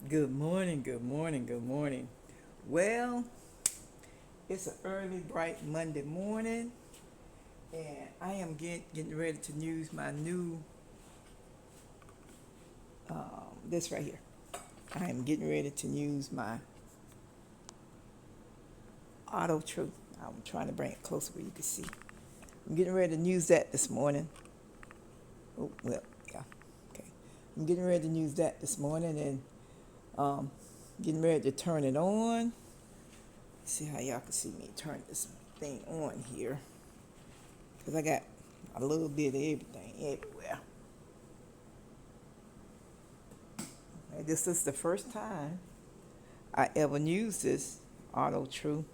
Good morning, good morning, good morning. Well, it's an early, bright Monday morning, and I am getting ready to use my new, this right here. I am getting ready to use my Auto Truth. I'm trying to bring it closer where you can see. I'm getting ready to use that this morning. Oh, well, yeah, okay. I'm getting ready to use that this morning and getting ready to turn it on. See how y'all can see me turn this thing on here. Because I got a little bit of everything everywhere. And this is the first time I ever used this Auto True,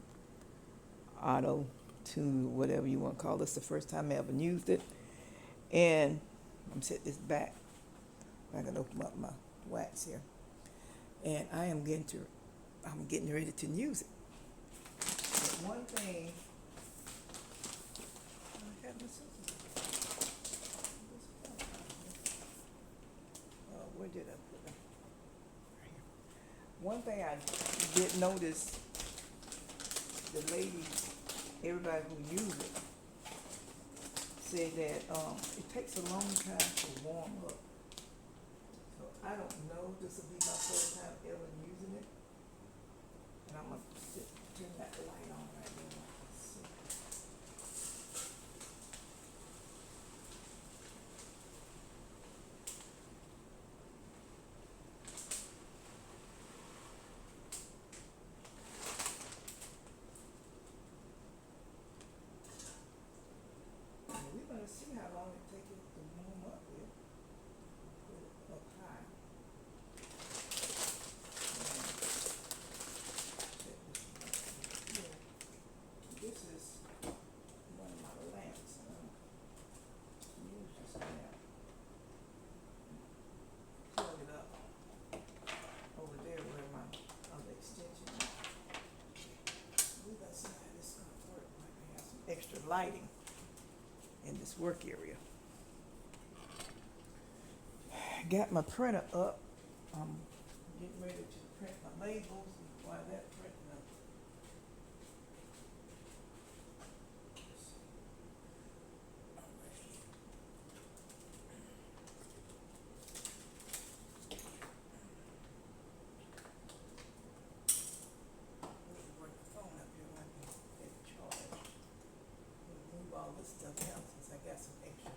Auto Tune, whatever you want to call this. The first time I ever used it. And I'm set this back. I can open up my wax here. And I'm getting ready to use it. But one thing, I got my scissors. Where did I put them? Right here. One thing I did notice, the ladies, everybody who use it, say that it takes a long time to warm up. So I don't know. This will be my first time ever using it, and I'm gonna turn that light on right now. Let's see. And we're gonna see how long it takes it to warm up here. Put it up high. This is one of my lamps. Use this lamp. Plug it up over there where my other extension is. We're gonna see how this is gonna work. Might have some extra lighting in this work area. Got my printer up. I'm getting ready to print my labels while that printing up. Need to bring the phone up here when I can get it charged. Move all this stuff out since I got some extra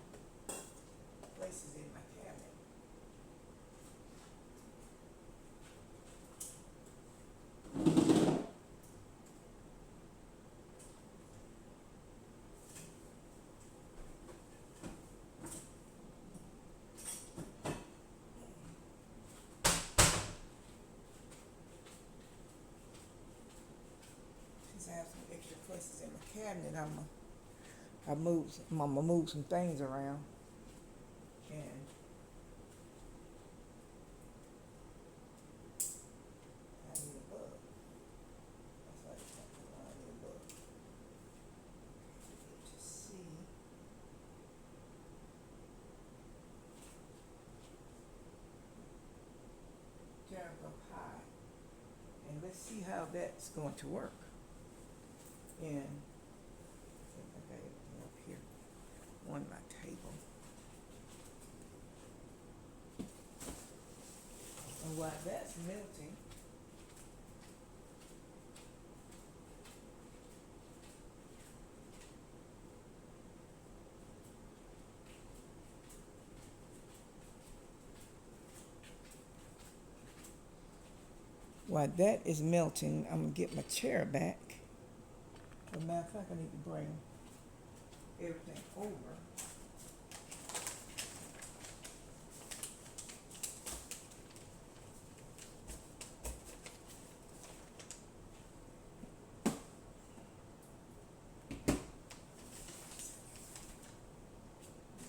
places in my cabinet. Since I have some extra places in my cabinet, I'm gonna move some things around, and I need a bug. That's why I need a bug. To see. Turn up high, and let's see how that's going to work. And I think I got everything up here on my table. And while that's melting, I'm gonna get my chair back. As a matter of fact, I need to bring everything over.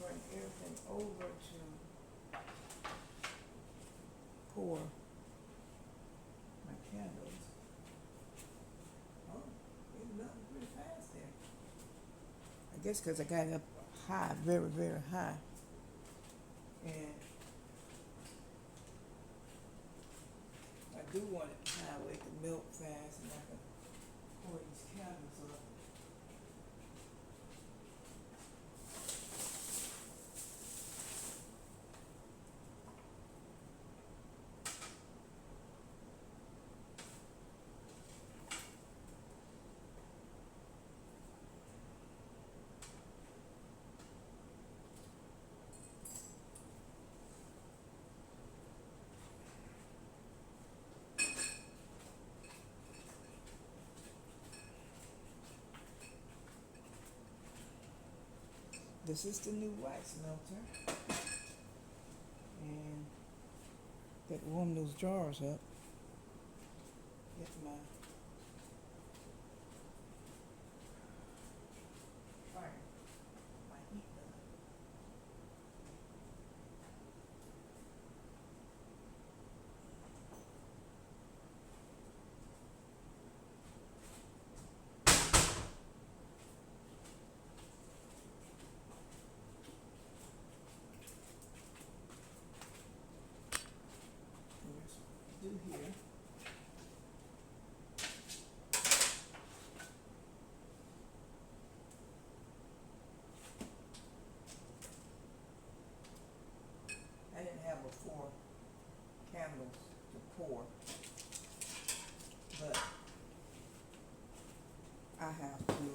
Bring everything over to pour my candles. Oh, it's melting pretty fast there. I guess because I got it up high, very, very high. And do want it highway to melt fast and I can pour these candles up. This is the new wax melter. And got to warm those jars up. Get my fire, my heat done. Here's what I do here. I didn't have before candles to pour, but I have to get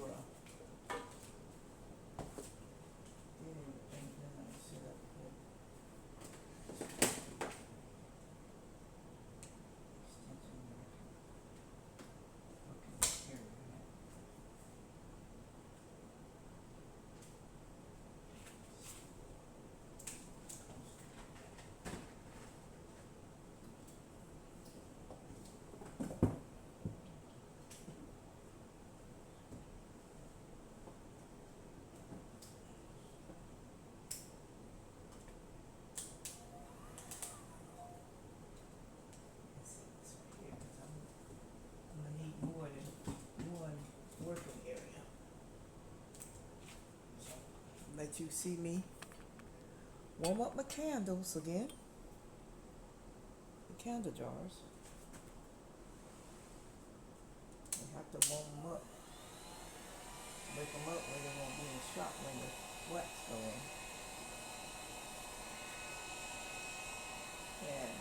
everything done and set up here. Extension there. Okay, here we go. Let's set this right here, 'cause I'm gonna need more than one working area. So, let you see me warm up my candles again. The candle jars. You have to warm them up. Wake them up where they won't be in shock when the wax go in. And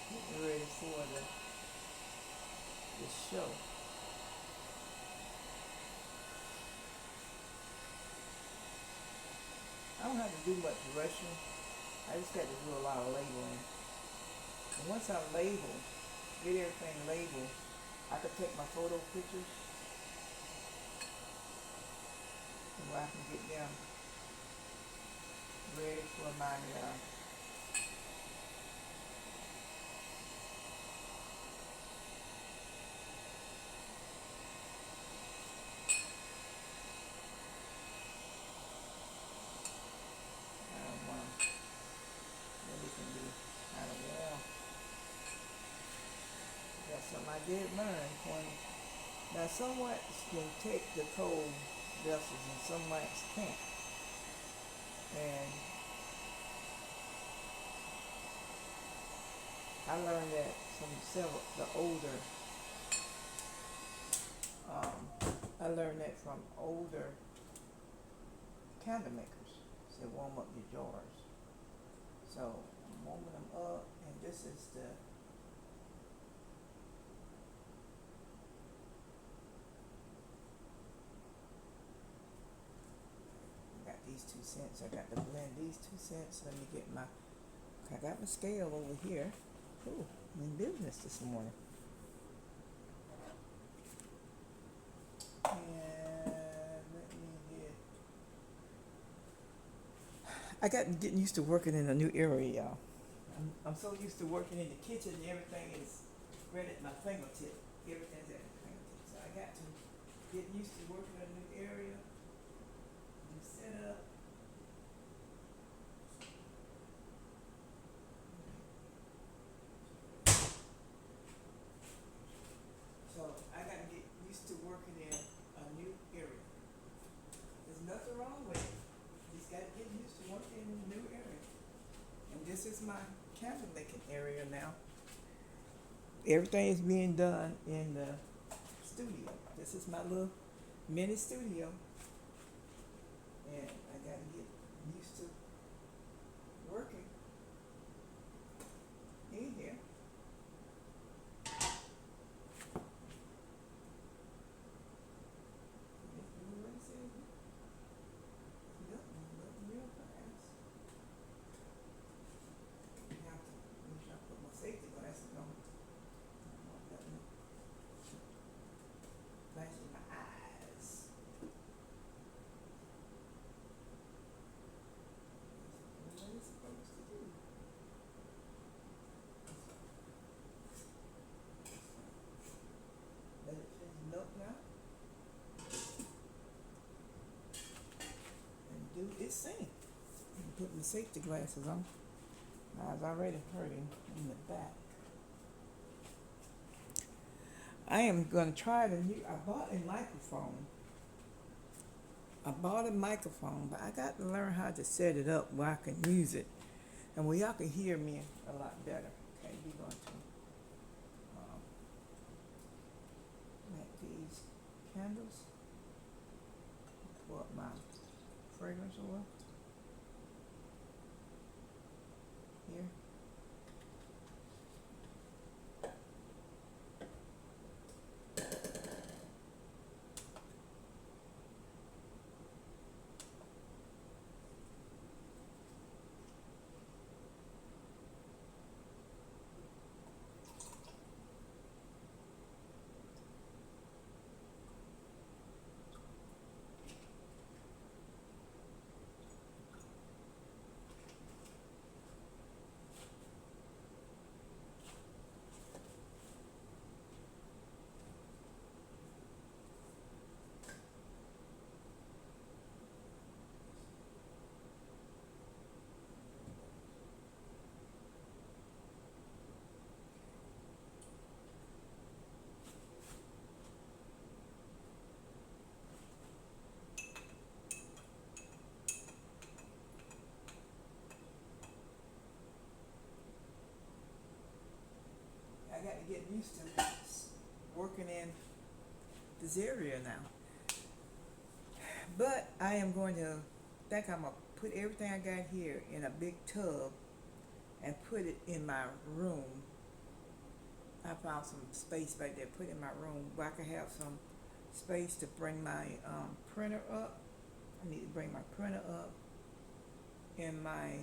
getting ready for the show. I don't have to do much rushing. I just got to do a lot of labeling. And once I label, get everything labeled, I could take my photo pictures and where I can get them ready for my everything be out of well. That's something I did learn when now some wax can take the cold vessels and some wax can't. And I learned that from several the older I learned that from older candle makers. Say warm up your jars. So I'm warming them up, and this is the I got these 2 cents. I got to blend these 2 cents. Let me get my I got my scale over here. Ooh, I'm in business this morning. And let me get I got getting used to working in a new area, y'all. I'm so used to working in the kitchen, everything is right at my fingertip. Everything's at my fingertip. So I got to get used to working in a new area, new setup. So I got to get used to working in a new area. There's nothing wrong with it. You just got to get used to working in a new area. this is my candle making area now. Everything is being done in the studio. This is my little mini studio, and I gotta get used to working in here. Real fast. I have to make sure I put my safety glasses on. Flashing my eyes. What it's supposed to do. Let it finish up now and do its thing. Put my safety glasses on. I was already hurting in the back. I am going to try the new. I bought a microphone. But I got to learn how to set it up where I can use it and where y'all can hear me a lot better. Okay, we're going to make these candles. Pour up my fragrance oil here. I got to get used to working in this area now. But I am going to think I'm going to put everything I got here in a big tub and put it in my room. I found some space back there, put it in my room where I can have some space to bring my printer up. I need to bring my printer up and my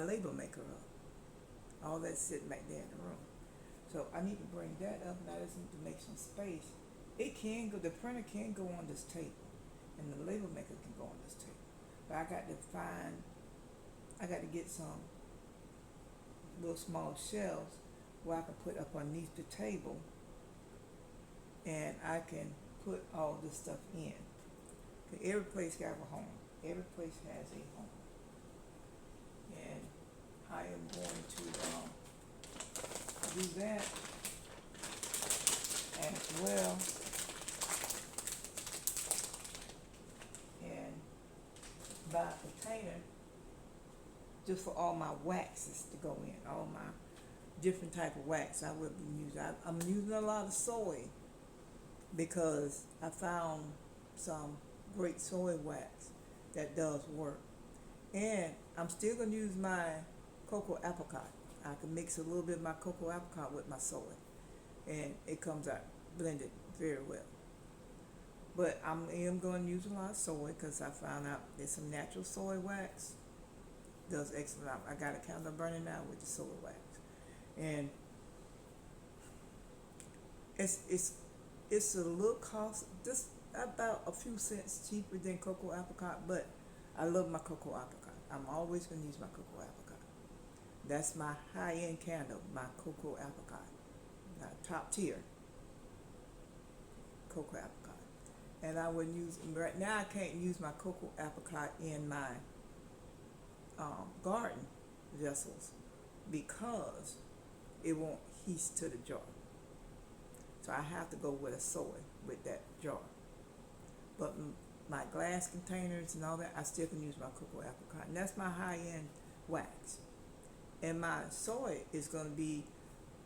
label maker up. All that's sitting back there in the room. So I need to bring that up, and I just need to make some space. It can go, the printer can go on this table, and the label maker can go on this table. But I got to get some little small shelves where I can put up underneath the table, and I can put all this stuff in. 'Cause every place got a home. Every place has a home. And I am going to do that as well, and buy a container just for all my waxes to go in, all my different type of wax I will be using. I'm using a lot of soy because I found some great soy wax that does work. And I'm still going to use my cocoa apricot. I can mix a little bit of my cocoa apricot with my soy, and it comes out blended very well. But I am going to use a lot of soy because I found out there's some natural soy wax does excellent. I got a candle burning now with the soy wax, and it's a little cost, just about a few cents cheaper than cocoa apricot, but I love my cocoa apricot. I'm always going to use my cocoa apricot. That's my high-end candle, my cocoa apricot, top tier cocoa apricot. And I would use, right now I can't use my cocoa apricot in my garden vessels because it won't heat to the jar. So I have to go with a soy with that jar. But my glass containers and all that, I still can use my cocoa apricot, and that's my high-end wax. And my soy is going to be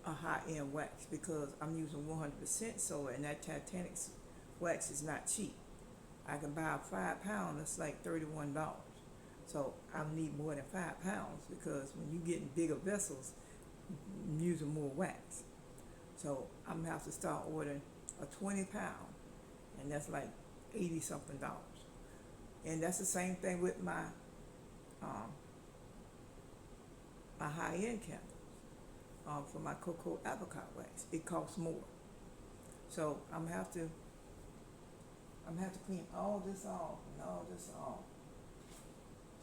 a high-end wax because I'm using 100% soy, and that Titanic wax is not cheap. I can buy a 5 pound, it's like $31. So I need more than 5 pounds because when you get in bigger vessels, I'm using more wax. So I'm gonna have to start ordering a 20 pound, and that's like 80 something dollars. And that's the same thing with um, my high-end candles for my cocoa apricot wax. It costs more. So I'm gonna have to clean all this off and all this off.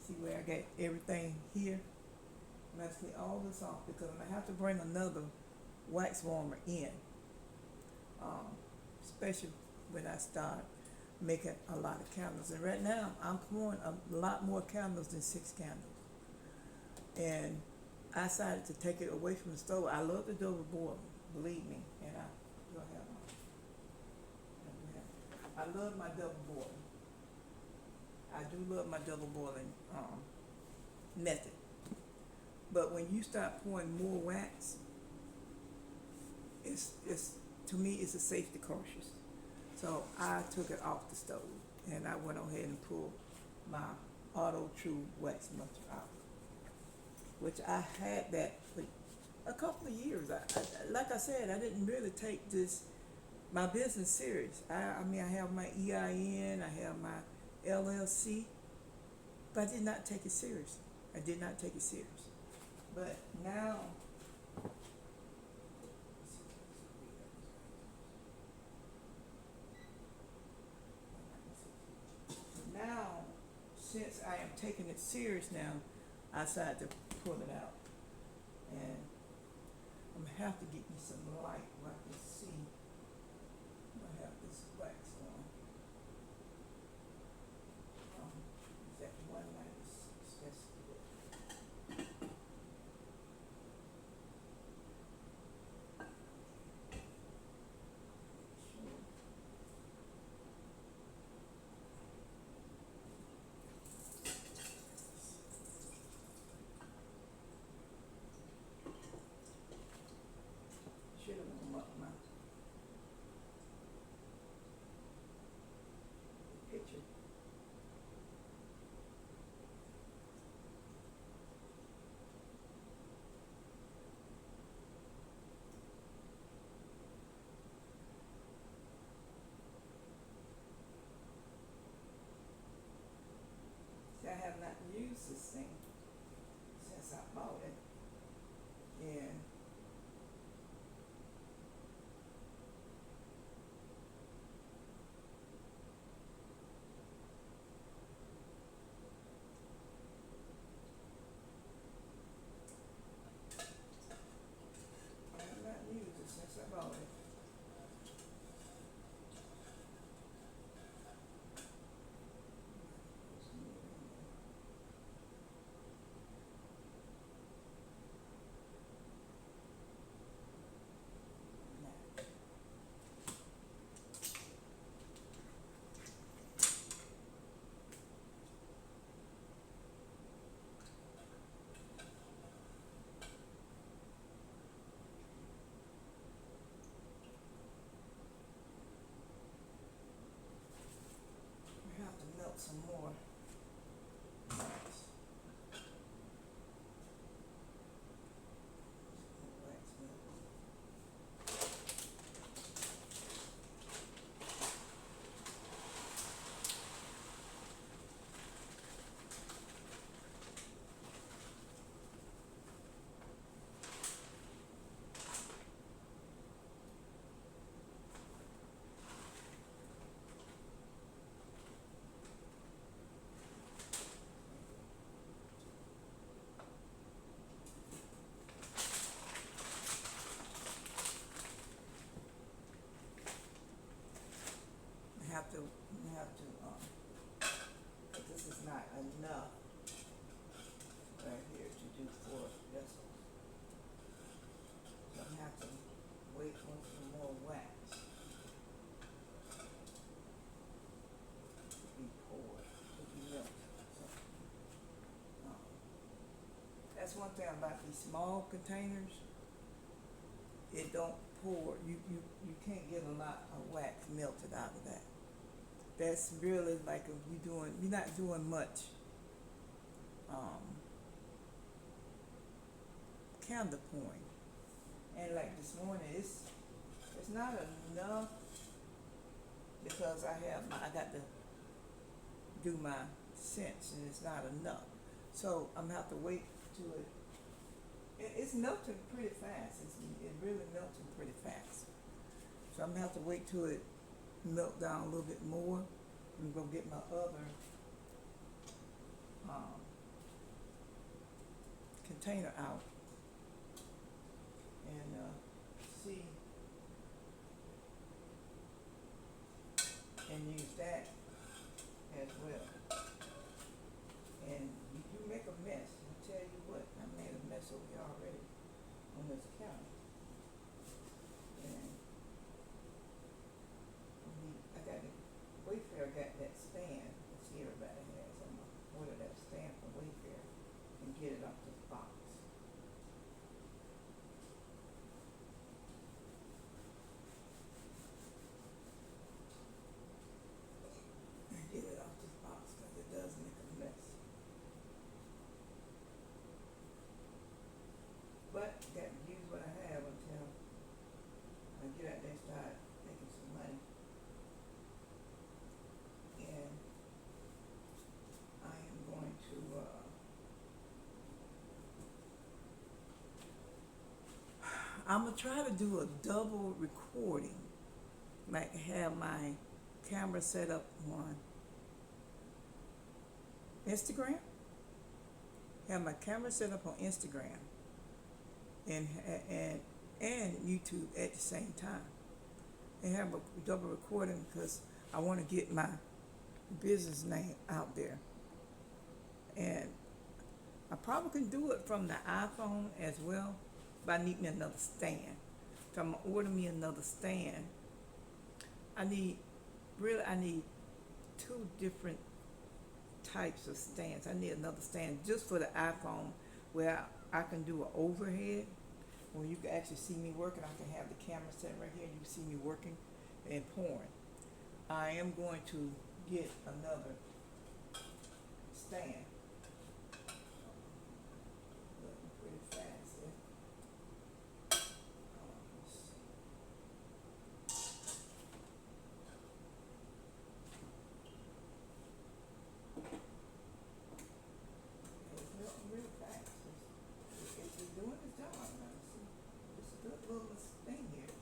See where I got everything here? I'm gonna have to clean all this off because I'm gonna have to bring another wax warmer in, especially when I start making a lot of candles. And right now I'm pouring a lot more candles than 6 candles. And I decided to take it away from the stove. I love the double boiler, believe me, and I love my double boiling. I do love my double boiling method. But when you start pouring more wax, it's to me it's a safety cautious. So I took it off the stove and I went ahead and pulled my Auto True wax melter out, which I had that for a couple of years. Like I said, I didn't really take my business serious. I mean, I have my EIN, I have my LLC, but I did not take it serious. I did not take it serious. But now, since I am taking it serious now, I decided to pull it out. And I'm gonna have to get me some light where I can see. I have this wax on. Is that 196? That's good. Should have warmed up my picture. See, I have not used this thing since I bought it. And I have not used it since I bought it. We have to melt some more wax. Wax melt. But this is not enough right here to do 4 vessels. So I have to wait for some more wax to be That's one thing about these small containers. It don't pour. You can't get a lot of wax melted out of that. That's really like if you're not doing much um, candle pouring. And like this morning, it's not enough because I got to do my scents and it's not enough. So I'm gonna have to wait to it's melting pretty fast. It really melting pretty fast. So I'm gonna have to wait till it melt down a little bit more. I'm gonna get my other um, container out and see and use that as well. And you make a mess. I tell you what, I made a mess over here already on this counter. And I got the Wayfair got that stand. See everybody has. I'm gonna order that stand from Wayfair and get it off this box. And get it off this box because it does make a mess. But got to use what I have until I get out there and start making some money. And I am going to I'm gonna try to do a double recording, like have my camera set up on Instagram, have my camera set up on Instagram and and YouTube at the same time, and have a double recording because I want to get my business name out there. And I probably can do it from the iPhone as well, but I need me another stand. So I'm gonna order me another stand. I need two different types of stands. I need another stand just for the iPhone where I can do an overhead where you can actually see me working. I can have the camera set right here and you can see me working and pouring. I am going to get another stand. Looking pretty fast there. Let's see. It's melting real fast. It's doing its job now. See, it's a good little thing here.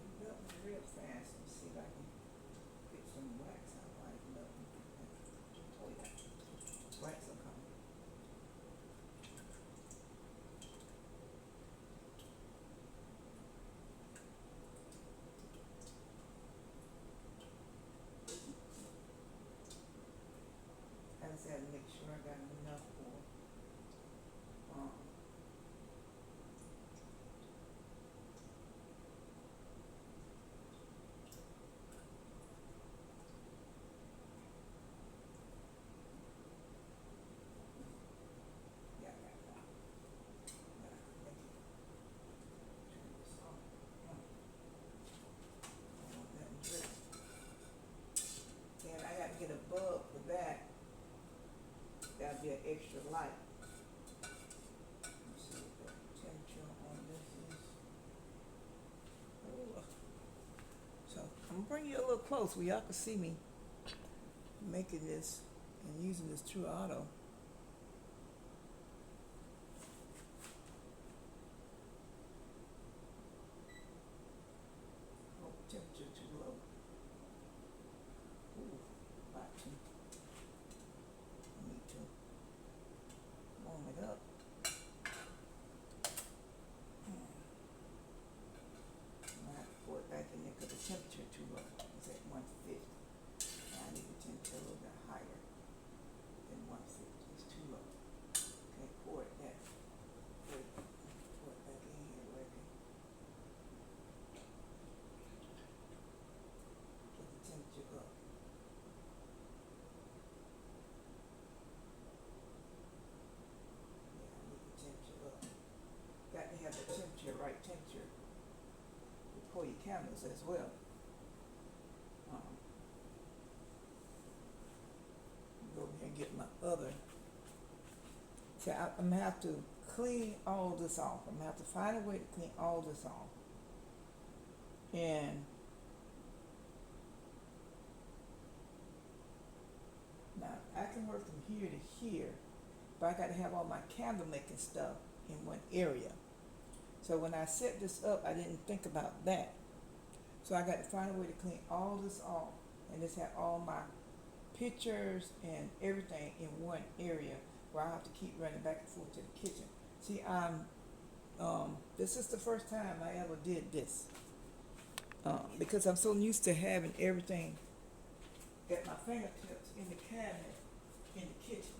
It's melting real fast. Let me see if I can get some wax out while it's melting. Oh yeah, wax will come. I just had to make sure I got enough for um yeah, I got enough. Make it turn this on. I want that drip. And I got to get a bulb for that. That'll be an extra light. Let's see what the temperature on this is. Ooh. So I'm gonna bring you a little close where y'all can see me making this and using this ToAuto. Oh, temperature too low. Ooh, about to. I need to warm it up. I have to pour it back in there because the temperature too low. It's at 150. I need the temperature a little bit higher than 150. candles as well. Um, go over here and get my other. See, I'm gonna have to clean all this off. I'm gonna have to find a way to clean all this off. And now I can work from here to here, but I got to have all my candle making stuff in one area. So when I set this up, I didn't think about that. So I got to find a way to clean all this off and just have all my pictures and everything in one area where I have to keep running back and forth to the kitchen. See, this is the first time I ever did this. Because I'm so used to having everything at my fingertips in the cabinet in the kitchen.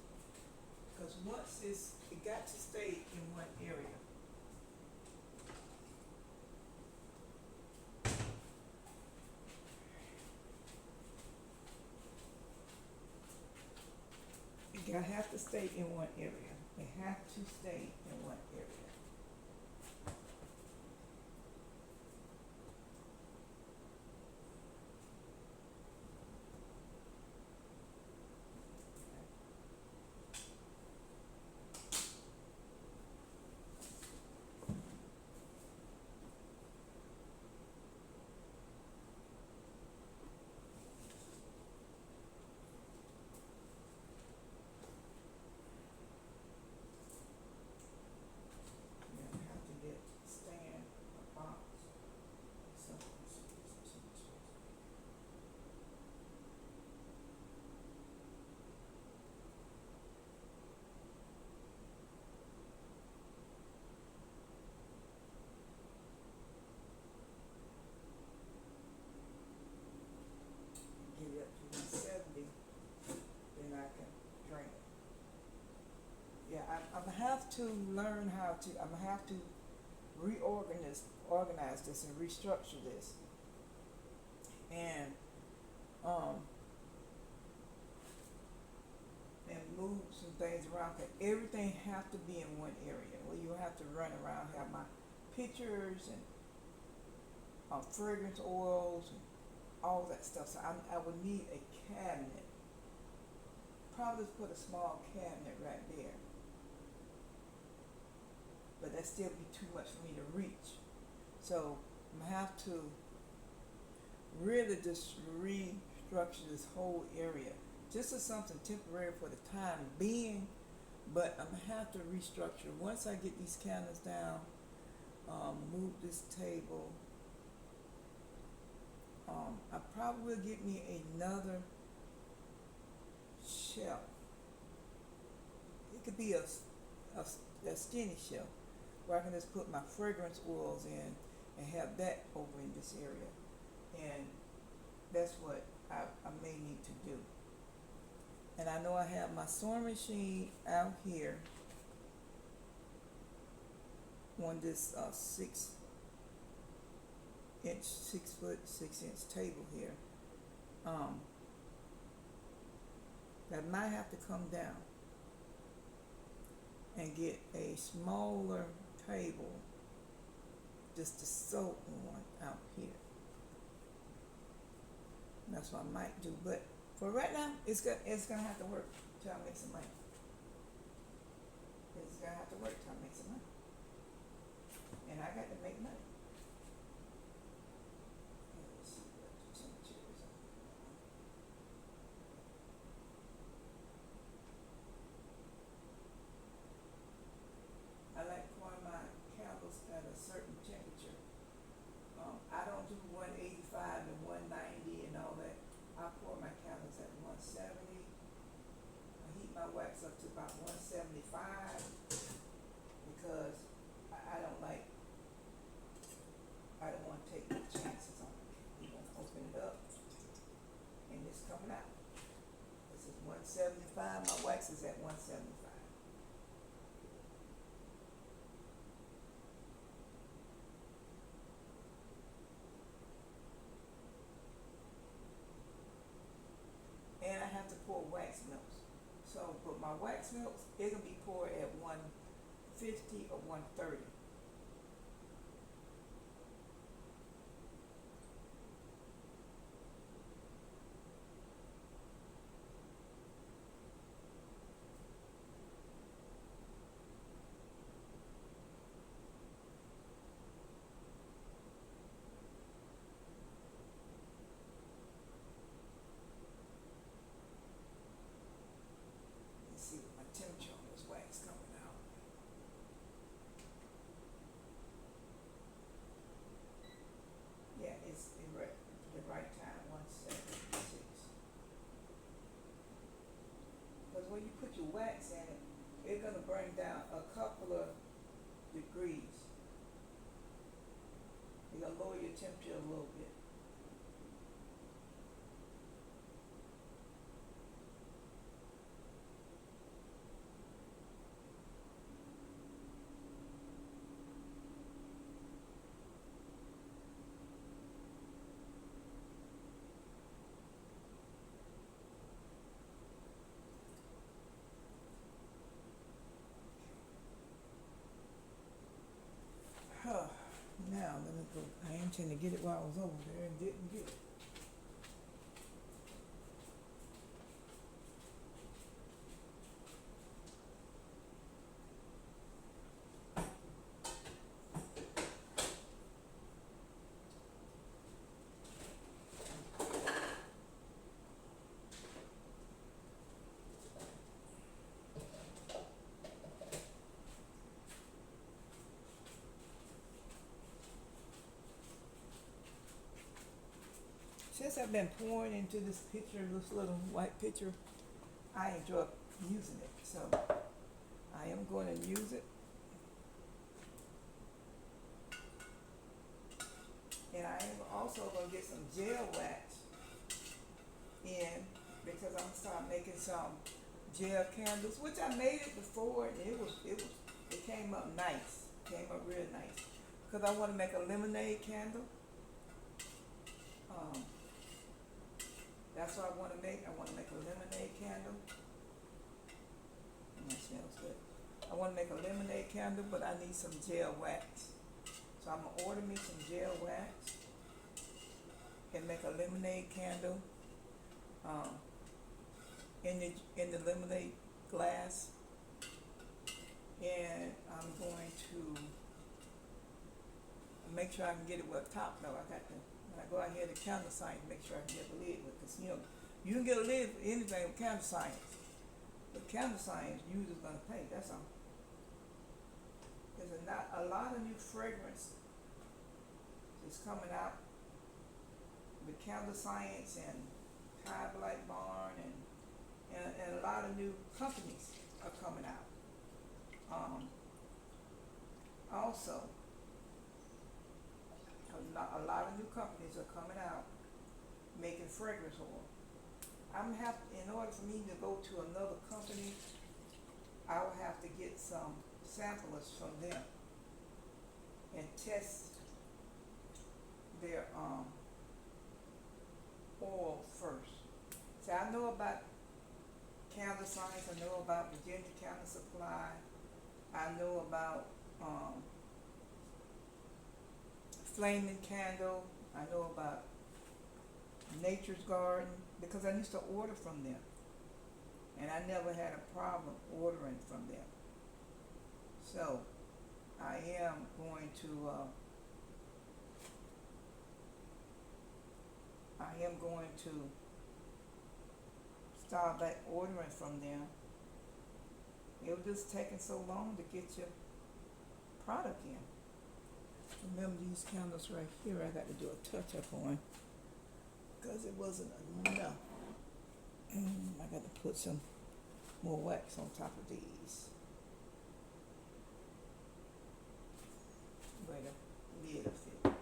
Because once it got to stay in one area. It have to stay in one area. They have to stay in one area. You have to get stand a box. Get it up to 170, then I can drain it. Yeah, I'm gonna have to learn how to. I'm gonna have to organize this, and restructure this, and um, and move some things around. Cause everything have to be in one area. Well, you have to run around, have my pictures and fragrance oils and all that stuff. So I would need a cabinet. Probably put a small cabinet right there. But that still be too much for me to reach. So I'm gonna have to really just restructure this whole area. Just as something temporary for the time being, but I'm gonna have to restructure. Once I get these candles down, move this table. I probably will get me another shelf. It could be a skinny shelf where I can just put my fragrance oils in and have that over in this area. And that's what I may need to do. And I know I have my sewing machine out here on this 6'6" table here. That might have to come down and get a smaller table just to sew on out here. That's what I might do, but for right now, it's gonna have to work till I make some money. It's gonna have to work till I make some money, and I got to make money. Let's see what the temperature is on here. I like pouring my candles at a certain temperature. I don't do 185 and 190 and all that. I pour my candles at 170. I heat my wax up to about 175 because I don't want to take chances on it. I'm going to open it up and it's coming out. This is 175. My wax is at 175. And I have to pour wax melts. So, but my wax melts, it can be poured at 150 or 130. put your wax in it, it's gonna bring down a couple of degrees. It's gonna lower your temperature a little bit. Huh. Now let me go. I am trying to get it while I was over there and didn't get it. Since I've been pouring into this picture, this little white picture, I enjoy using it. So I am going to use it. And I am also going to get some gel wax in because I'm gonna start making some gel candles, which I made it before and it came up nice. Came up real nice. Because I want to make a lemonade candle. Um, that's what I want to make. I want to make a lemonade candle. That smells good. I want to make a lemonade candle, but I need some gel wax. So I'm gonna order me some gel wax and make a lemonade candle in the lemonade glass. And I'm going to make sure I can get it with a top though. I got to, when I go out here to counter science, make sure I can get a lid with, because you can get a lid for anything with counter science. But counter science, users gonna pay, that's all. There's a lot of new fragrance is coming out with counter science and High Black Barn and a lot of new companies are coming out. Also, a lot of new companies are coming out making fragrance oil. In order for me to go to another company, I will have to get some samplers from them and test their oil first. See, I know about Candle Science, I know about Virginia Candle Supply, I know about Flaming Candle, I know about Nature's Garden, because I used to order from them. And I never had a problem ordering from them. So, I am going to start back ordering from them. It was just taking so long to get your product in. Remember these candles right here, I got to do a touch up on because it wasn't enough. I got to put some more wax on top of these. Where the lid will fit.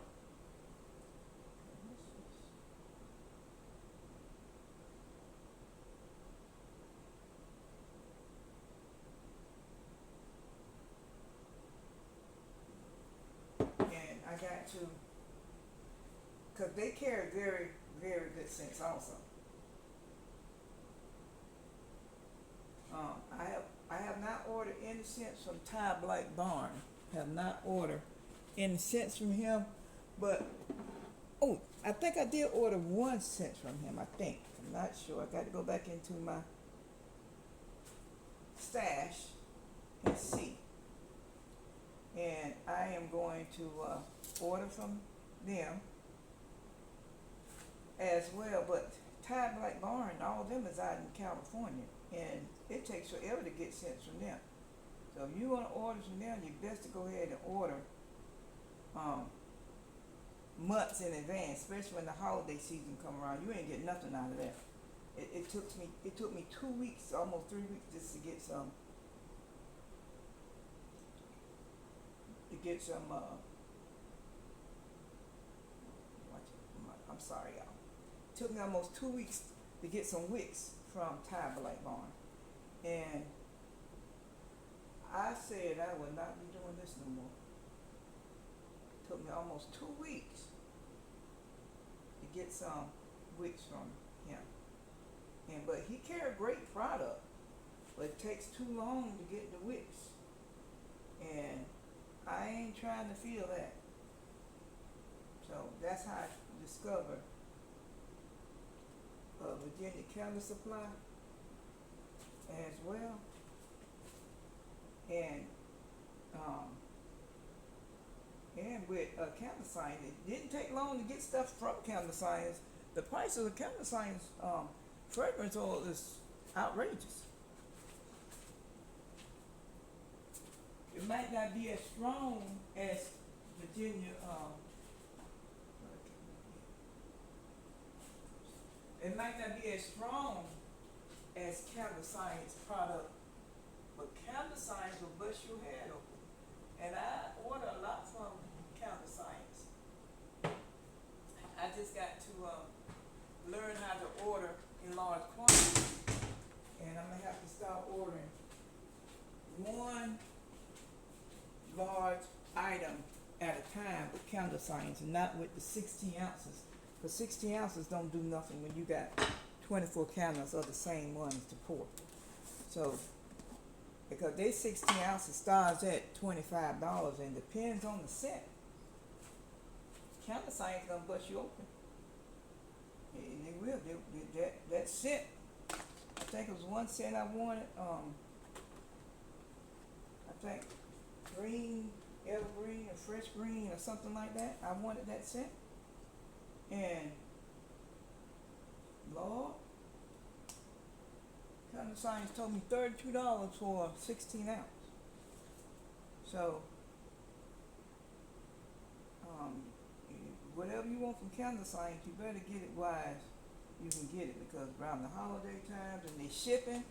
And I got to, because they carry very, very good scents also. I have not ordered any scents from Ty Black Barn. Have not ordered any scents from him, but I think I did order one scent from him. I think, I'm not sure. I got to go back into my stash and see. And I am going to order from them as well. But Ty Black Barn, all of them is out in California, and it takes forever to get scents from them. So if you want to order from them, you best to go ahead and order months in advance, especially when the holiday season come around. You ain't get nothing out of that. It took me 2 weeks, almost 3 weeks, just to get some I'm sorry, y'all. It took me almost 2 weeks to get some wicks from Tire Black Barn. And I said I would not be doing this no more. It took me almost 2 weeks to get some wicks from him. But he carried great product, but it takes too long to get the wicks. And I ain't trying to feel that. So that's how I discovered Virginia Candle Supply as well. And with Candle Science, it didn't take long to get stuff from Candle Science. The price of the Candle Science fragrance oil is outrageous. It might not be as strong as Virginia. It might not be as strong as Candle Science product, but Candle Science will bust your head open. And I order a lot from Candle Science. I just got to learn how to order in large quantities, and I'm gonna have to start ordering one large item at a time with Candle Science, and not with the 16 ounces. Because 16 ounces don't do nothing when you got 24 candles of the same ones to pour. So, because they 16 ounces starts at $25 and depends on the scent. Candle Science gonna bust you open. And they will. That scent, I think it was one scent I wanted. I think green, evergreen, or fresh green, or something like that. I wanted that scent. And Lord, Candle Science told me $32 for 16 ounce. So, whatever you want from Candle Science, you better get it wise. You can get it, because around the holiday times and they shipping,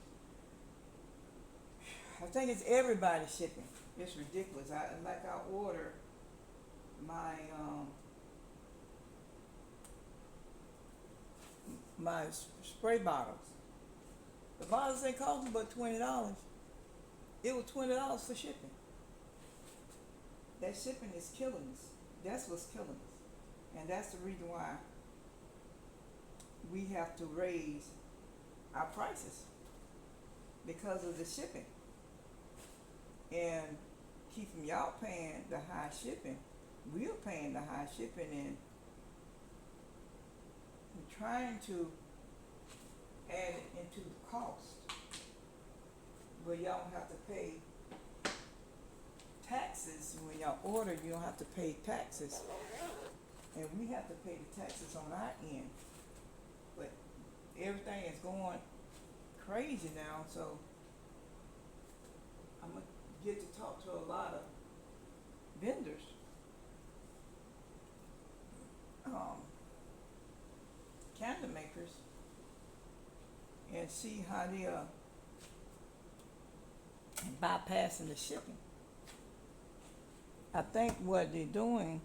I think it's everybody shipping. It's ridiculous. I order my my spray bottles. The bottles ain't cost me but $20. It was $20 for shipping. That shipping is killing us. That's what's killing us. And that's the reason why we have to raise our prices, because of the shipping. And keeping y'all paying the high shipping, we're paying the high shipping, and we're trying to add it into the cost, but y'all don't have to pay taxes. When y'all order, you don't have to pay taxes, and we have to pay the taxes on our end. But everything is going crazy now, so I'm gonna get to talk to a lot of vendors, candle makers, and see how they are bypassing the shipping. I think what they're doing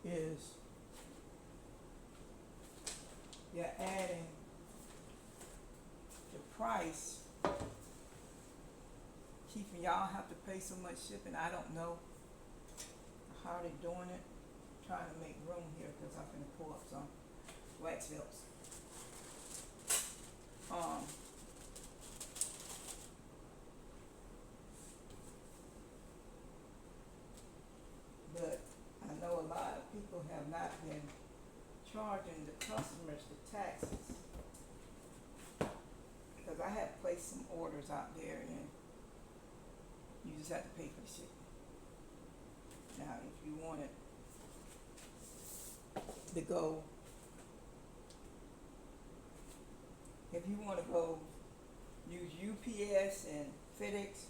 is they're adding the price, keeping y'all have to pay so much shipping. I don't know how they're doing it. I'm trying to make room here because I'm gonna pour up some wax melts. But I know a lot of people have not been charging the customers the taxes, because I have placed some orders out there, and you just have to pay for the shipping. Now, if you want it to go, if you want to go use UPS and FedEx,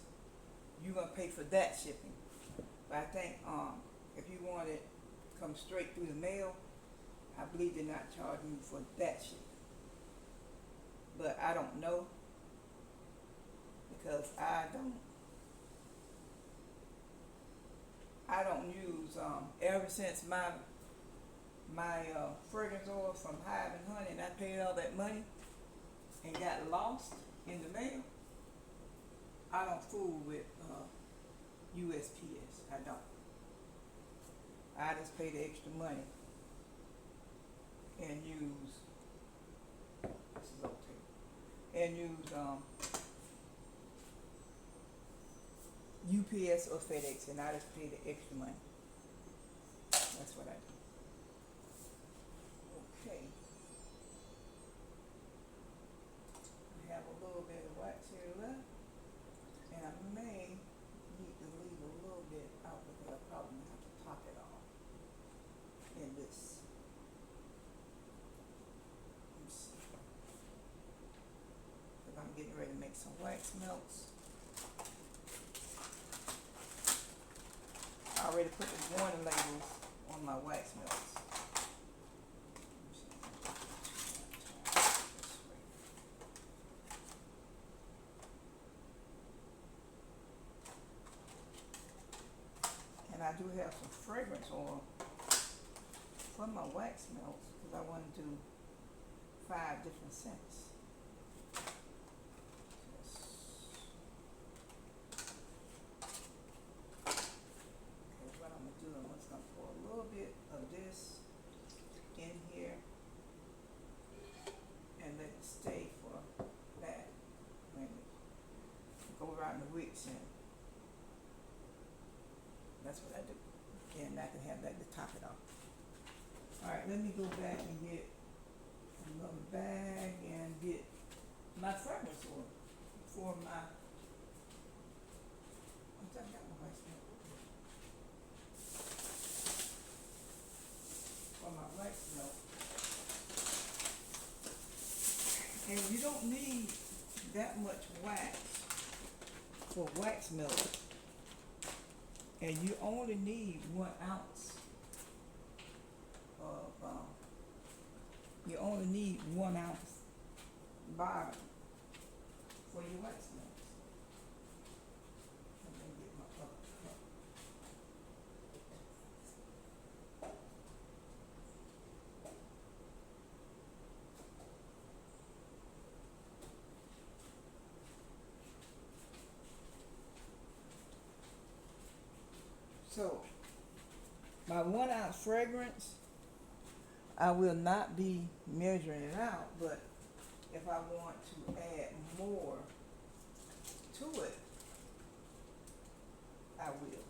you're gonna pay for that shipping. But I think if you want it come straight through the mail, I believe they're not charging you for that shipping. but I don't know because I don't use ever since my fragrance oil from Hive and Honey, and I paid all that money and got lost in the mail. I don't fool with USPS. I don't. I just pay the extra money and use, this is okay, and use UPS or FedEx, and I just pay the extra money. That's what I do. Okay. I have a little bit of wax here left, and I may need to leave a little bit out because I probably have to top it off in this. Let me see. Because I'm getting ready to make some wax melts. I already put the warning labels on my wax melts. And I do have some fragrance oil for my wax melts because I want to do 5 different scents. Bit of this in here and let it stay for that when go around the wicks, and that's what I do, and I can have that to top it off. Alright, let me go back and get another bag and get my fragrance oil for my, I got my wax melt. For my wax melt. And you don't need that much wax for wax melt. And you only need 1 ounce of, you only need 1 ounce bottom for your wax melts. Let me get my other cup. So, my 1 ounce fragrance, I will not be measuring it out, but if I want to add more to it, I will,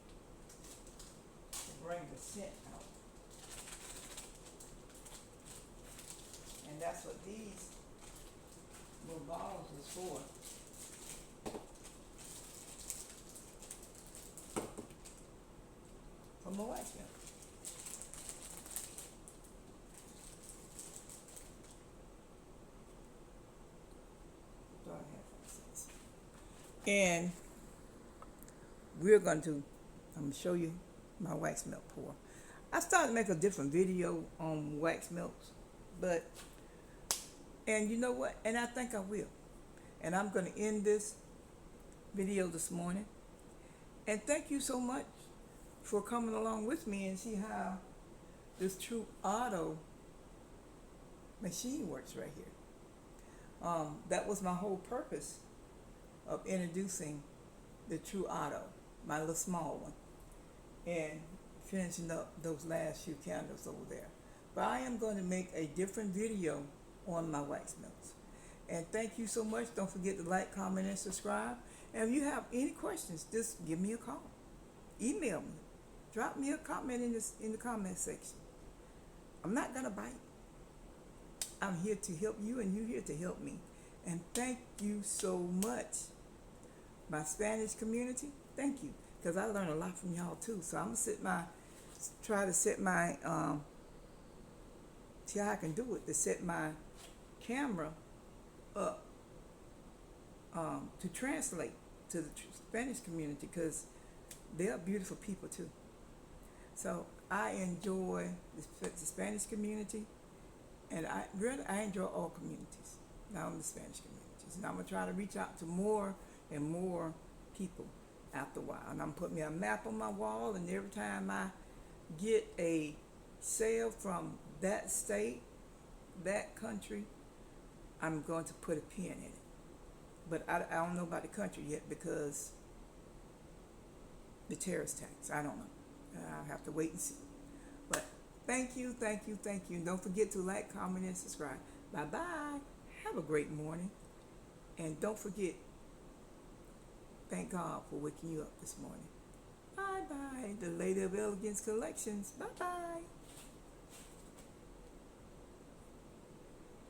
to bring the scent out. And that's what these little bottles is for. For my wax melt. And we're going to, I'm going to show you my wax melt pour. I started to make a different video on wax melts, but, and you know what, and I think I will. And I'm going to end this video this morning. And thank you so much for coming along with me and see how this ToAuto machine works right here. That was my whole purpose of introducing the ToAuto, my little small one, and finishing up those last few candles over there. But I am going to make a different video on my wax melts. And thank you so much. Don't forget to like, comment, and subscribe. And if you have any questions, just give me a call. Email me. Drop me a comment in the comment section. I'm not going to bite. I'm here to help you, and you're here to help me. And thank you so much. My Spanish community, thank you. Because I learned a lot from y'all too. So I'm going to try to set my, see how I can do it, to set my camera up to translate to the Spanish community, because they're beautiful people too. So I enjoy the Spanish community, and I enjoy all communities. not on the Spanish communities. And I'm going to try to reach out to more and more people after a while. And I'm putting me a map on my wall, and every time I get a sale from that state, that country, I'm going to put a pin in it. But I don't know about the country yet because the terrorist tax. I don't know. I'll have to wait and see. But thank you, thank you, thank you. And don't forget to like, comment, and subscribe. Bye-bye. Have a great morning. And don't forget, thank God for waking you up this morning. Bye-bye. The Lady of Elegance Collections. Bye-bye.